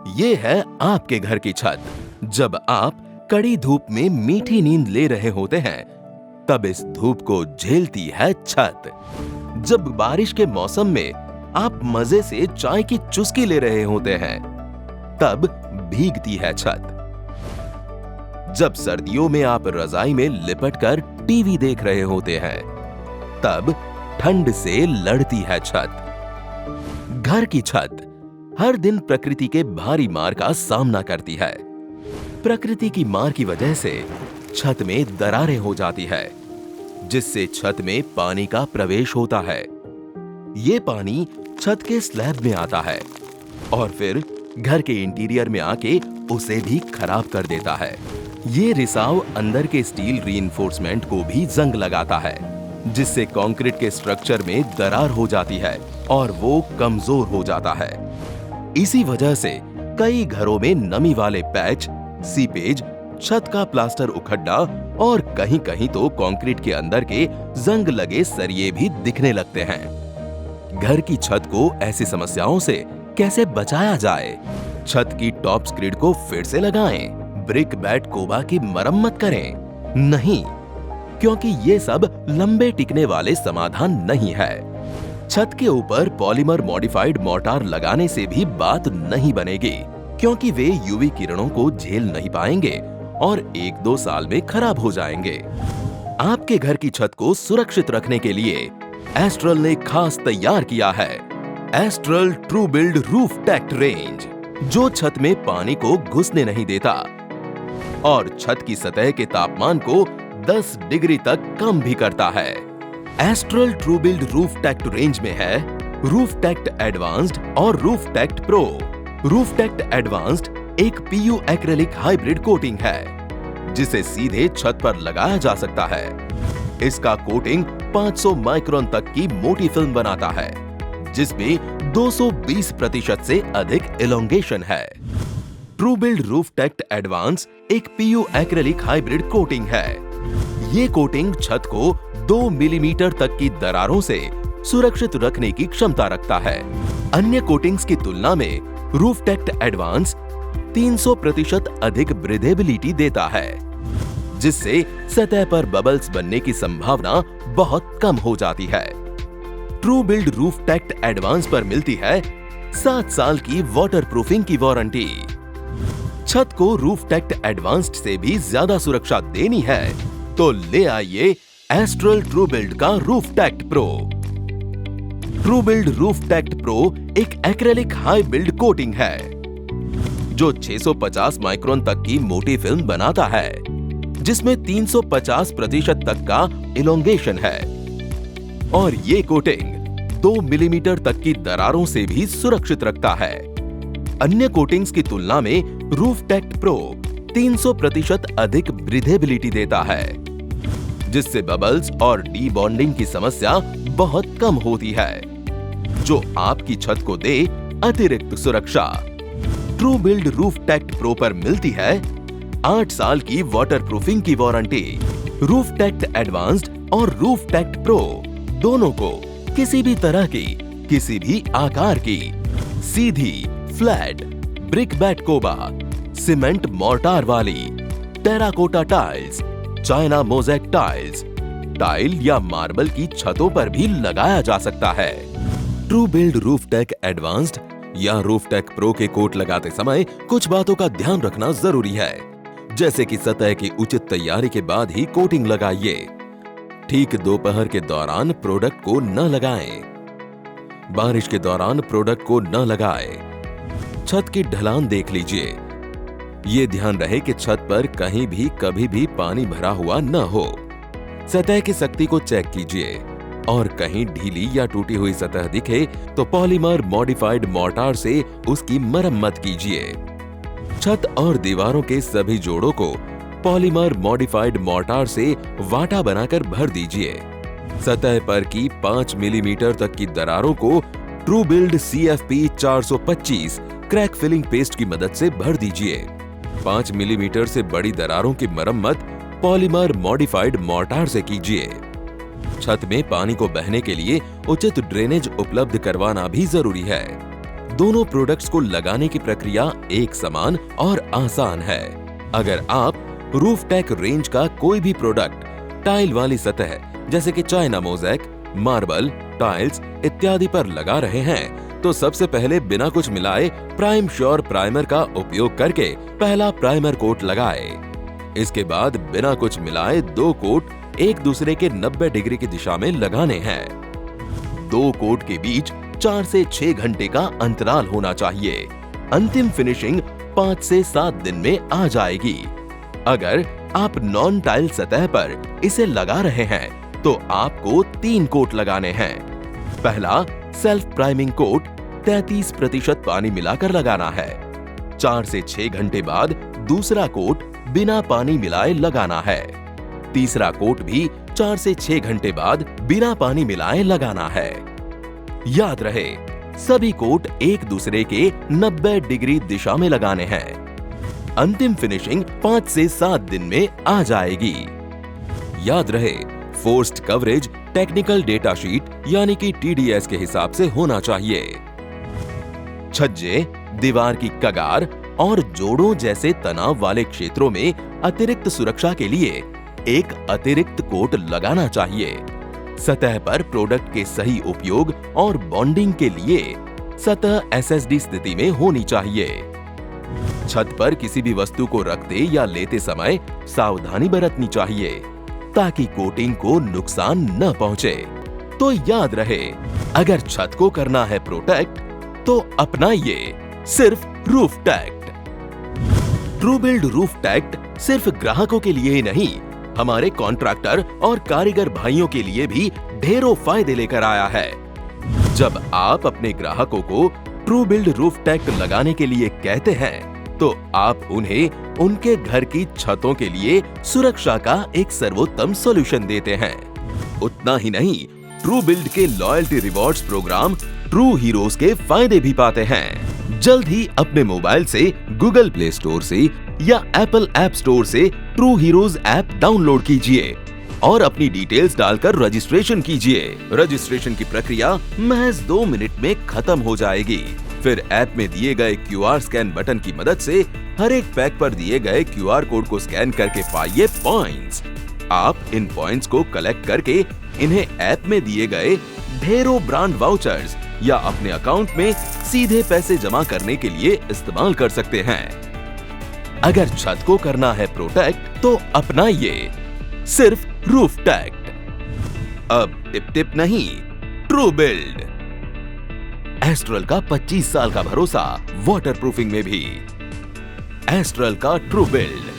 ये है आपके घर की छत। जब आप कड़ी धूप में मीठी नींद ले रहे होते हैं, तब इस धूप को झेलती है छत। जब बारिश के मौसम में आप मजे से चाय की चुस्की ले रहे होते हैं, तब भीगती है छत। जब सर्दियों में आप रजाई में लिपटकर टीवी देख रहे होते हैं, तब ठंड से लड़ती है छत। घर की छत हर दिन प्रकृति के भारी मार का सामना करती है। प्रकृति की मार की वजह से छत में दरारें हो जाती है, जिससे छत में पानी का प्रवेश होता है। ये पानी छत के स्लैब में आता है और फिर घर के इंटीरियर में आके उसे भी खराब कर देता है। ये रिसाव अंदर के स्टील रीइंफोर्समेंट को भी जंग लगाता है, जिससे कंक्रीट के स्ट्रक्चर में दरार हो जाती है और वो कमजोर हो जाता है। इसी वजह से कई घरों में नमी वाले पैच, सीपेज, छत का प्लास्टर उखड्डा और कहीं-कहीं तो कंक्रीट के अंदर के जंग लगे सरिये भी दिखने लगते हैं। घर की छत को ऐसी समस्याओं से कैसे बचाया जाए? छत की टॉप स्क्रीड को फिर से लगाएं, ब्रिक बैट कोबा की मरम्मत करें? नहीं, क्योंकि ये सब लंबे टिकने वाले समाधान नहीं है। छत के ऊपर पॉलीमर मॉडिफाइड मोर्टार लगाने से भी बात नहीं बनेगी, क्योंकि वे यूवी किरणों को झेल नहीं पाएंगे और 1-2 साल में खराब हो जाएंगे। आपके घर की छत को सुरक्षित रखने के लिए एस्ट्रल ने खास तैयार किया है astral true build roof टेक्ट range, जो छत में पानी को घुसने नहीं देता और छत की सतह के तापमान को 10 डिग्री तक कम भी करता है। Astral true build roof टेक्ट range में है रूफ टेक्ट एडवांस्ड और रूफ टेक्ट प्रो। रूफ टेक्ट एडवांस्ड एक पीयू एक्रेलिक हाइब्रिड कोटिंग है, जिसे सीधे छत पर लगाया जा सकता है। इसका कोटिंग 500 माइक्रोन तक की मोटी फिल्म बनाता है, जिसमें 220% से अधिक एलोंगेशन है। ट्रू बिल्ड रूफ टेक्ट एडवांस एक पीयू एक्रेलिक हाइब्रिड कोटिंग है। ये कोटिंग छत को 2 मिलीमीटर तक की दरारों से सुरक्षित रखने की क्षमता रखता है। अन्य कोटिंग्स की तुलना में रूफ टेक्ट एडवांस 300% अधिक ब्रीदेबिलिटी देता है, जिससे सतह पर बबल्स बनने की संभावना बहुत कम हो जाती है। ट्रू बिल्ड रूफ टेक्ट एडवांस पर मिलती है 7 साल की वाटरप्रूफिंग की वारंटी। छत को रूफ टेक्ट एडवांस्ड से भी ज्यादा सुरक्षा देनी है तो ले आइए एस्ट्रल ट्रू बिल्ड का roof टेक्ट pro. True build roof टेक्ट pro एक एक्रेलिक हाई बिल्ड कोटिंग है, जो 650 माइक्रोन तक की मोटी फिल्म बनाता है, जिसमें 350% तक का इलोंगेशन है और ये कोटिंग 2 मिलीमीटर तक की दरारों से भी सुरक्षित रखता है। अन्य कोटिंग्स की तुलना में रूफ टेक्ट प्रो 300% अधिक ब्रीदेबिलिटी देता है, जिससे बबल्स और डी बॉन्डिंग की समस्या बहुत कम होती है, जो आपकी छत को दे अतिरिक्त सुरक्षा। ट्रू बिल्ड रूफ टेक्ट प्रो पर मिलती है 8 साल की वाटरप्रूफिंग की वारंटी। रूफ टेक्ट एडवांस्ड और रूफ टेक्ट प्रो दोनों को किसी भी तरह की, किसी भी आकार की, सीधी, फ्लैट, ब्रिक बैट कोबा, सीमेंट मोर्टार वाली, terracotta tiles, China mosaic tiles, tile या मार्बल की छतों पर भी लगाया जा सकता है। True build roof tech advanced या रूफ टेक प्रो के कोट लगाते समय कुछ बातों का ध्यान रखना जरूरी है, जैसे कि सतह की उचित तैयारी के बाद ही कोटिंग लगाइए। ठीक दोपहर के दौरान प्रोडक्ट को न लगाएं। बारिश के दौरान प्रोडक्ट को न लगाएं। छत की ढलान देख लीजिए। ये ध्यान रहे कि छत पर कहीं भी कभी भी पानी भरा हुआ न हो। सतह की सख्ती को चेक कीजिए और कहीं ढीली या टूटी हुई सतह दिखे तो पॉलीमर मॉडिफाइड मोर्टार से उसकी मरम्मत कीजिए। छत और दीवारों के सभी जोड़ों को पॉलीमर मॉडिफाइड मोर्टार से वाटा बनाकर भर दीजिए। सतह पर की 5 मिलीमीटर तक की दरारों को TruBuild CFP 425 crack filling paste की मदद से भर दीजिए। 5 मिलीमीटर से बड़ी दरारों की मरम्मत पॉलीमर मॉडिफाइड मोर्टार से कीजिए। छत में पानी को बहने के लिए उचित ड्रेनेज उपलब्ध करवाना भी जरूरी है। दोनों प्रोडक्ट्स को लगाने की प्रक्रिया एक समान और आसान है। अगर आप रूफटेक रेंज का कोई भी प्रोडक्ट टाइल वाली सतह जैसे कि चाइना मोज़ेक, मार्बल, टाइल्स इत्यादि पर लगा रहे हैं तो सबसे पहले बिना कुछ मिलाए प्राइम श्योर प्राइमर का उपयोग करके पहला प्राइमर कोट लगाए। इसके बाद बिना कुछ मिलाए 2 कोट एक दूसरे के 90 डिग्री की दिशा में लगाने हैं। 2 कोट के बीच 4 से 6 घंटे का अंतराल होना चाहिए। अंतिम फिनिशिंग 5 से 7 दिन में आ जाएगी। अगर आप नॉन टाइल सतह पर इसे लगा रहे हैं तो आपको 3 कोट लगाने हैं। पहला सेल्फ प्राइमिंग कोट 33% पानी मिलाकर लगाना है। 4 से 6 घंटे बाद दूसरा कोट बिना पानी मिलाए लगाना है। तीसरा कोट भी 4 से 6 घंटे बाद बिना पानी मिलाए लगाना है। याद रहे, सभी कोट एक दूसरे के 90 डिग्री दिशा में लगाने हैं। अंतिम फिनिशिंग 5 से 7 दिन में आ जाएगी। याद रहे, forced coverage technical data sheet यानी कि TDS के हिसाब से होना चाहिए। छज्जे, दीवार की कगार और जोड़ों जैसे तनाव वाले क्षेत्रों में अतिरिक्त सुरक्षा के लिए एक अतिरिक्त कोट लगाना चाहिए। सतह पर प्रोडक्ट के सही उपयोग और बॉन्डिंग के लिए सतह SSD स्थिति में होनी चाहिए। छत पर किसी भी वस्तु को रखते या लेते समय सावधानी बरतनी चाहिए ताकि कोटिंग को नुकसान न पहुंचे। तो याद रहे, अगर छत को करना है प्रोटेक्ट तो अपनाइए सिर्फ रूफटेक। ट्रूबिल्ड रूफटेक सिर्फ ग्राहकों के लिए ही नहीं, हमारे कॉन्ट्रैक्टर और कारीगर भाइयों के लिए भी ढेरों फायदे लेकर आया है। जब आप अपने ग्राहकों को ट्रूबिल्ड रूफटेक लगाने के लिए कहते हैं तो आप उन्हें उनके घर की छतों के लिए सुरक्षा का एक सर्वोत्तम सॉल्यूशन देते हैं। उतना ही नहीं, ट्रूबिल्ड के loyalty rewards programme True Heroes के फायदे भी पाते हैं। जल्द ही अपने मोबाइल से गूगल प्ले स्टोर से या एप्पल ऐप स्टोर से ट्रू हीरोज ऐप डाउनलोड कीजिए और अपनी डिटेल्स डालकर रजिस्ट्रेशन कीजिए। रजिस्ट्रेशन की प्रक्रिया महज 2 मिनट में खत्म हो जाएगी। फिर ऐप में दिए गए QR स्कैन बटन की मदद से हर एक पैक पर दिए गए QR कोड को स्कैन करके पाइए पॉइंट्स। आप इन पॉइंट्स को कलेक्ट करके इन्हें ऐप में दिए गए ढेरों ब्रांड वाउचर्स या अपने अकाउंट में सीधे पैसे जमा करने के लिए इस्तेमाल कर सकते हैं। अगर छत को करना है प्रोटेक्ट तो अपनाइए सिर्फ रूफटेक। अब टिप नहीं, ट्रूबिल्ड। एस्ट्रल का 25 साल का भरोसा वाटरप्रूफिंग में भी। एस्ट्रल का ट्रूबिल्ड।